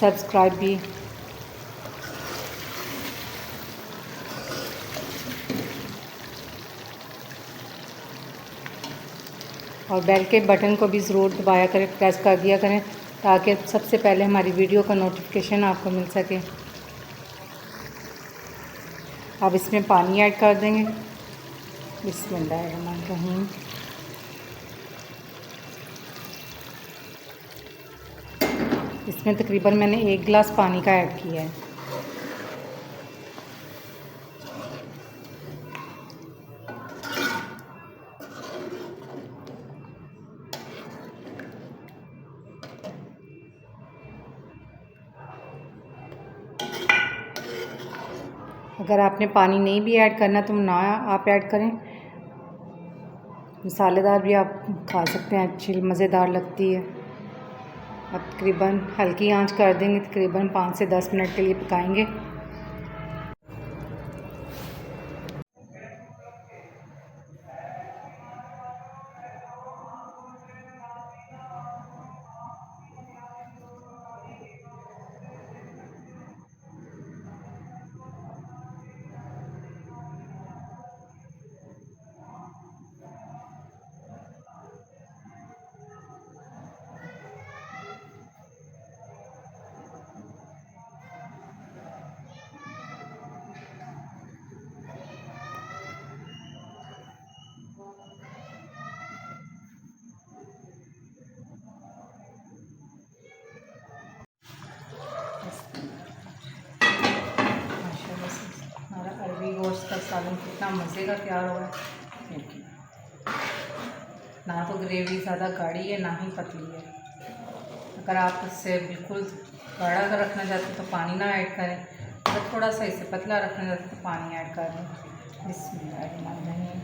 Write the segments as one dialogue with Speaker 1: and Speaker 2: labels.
Speaker 1: Subscribe भी। और bell के बटन को भी ज़रूर दबाया करें, प्रेस कर दिया करें, ताकि सबसे पहले हमारी वीडियो का नोटिफिकेशन आपको मिल सके। अब इसमें पानी ऐड कर देंगे। बिस्मिल्लाहिर्रहमानिर्रहीम। इसमें तकरीबन मैंने 1 गिलास पानी का ऐड किया है। अगर आपने पानी नहीं भी ऐड करना तो ना आप ऐड करें। मसालेदार भी आप खा सकते हैं, अच्छी मज़ेदार लगती है। अब तकरीबन हल्की आंच कर देंगे, तकरीबन 5 से 10 मिनट के लिए पकाएंगे। हमारा अरबी गोश्त का सालन कितना मज़े का तैयार हुआ है। ना तो ग्रेवी ज़्यादा गाढ़ी है, ना ही पतली है। अगर आप इससे बिल्कुल गाढ़ा अगर रखना चाहते हैं तो पानी ना ऐड करें, अगर थोड़ा सा इसे पतला रखना चाहते हैं तो पानी ऐड कर दें। बिस्मिल्लाहिर्रहमानिर्रहीम।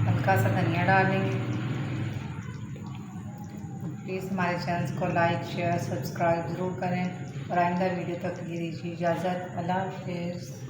Speaker 1: हल्का सा धनिया डालेंगे। प्लीज़ हमारे चैनल को लाइक, शेयर, सब्सक्राइब ज़रूर करें और आइंदा वीडियो तक के लिए दीजिए इजाज़त। अल्लाह हाफ़िज़।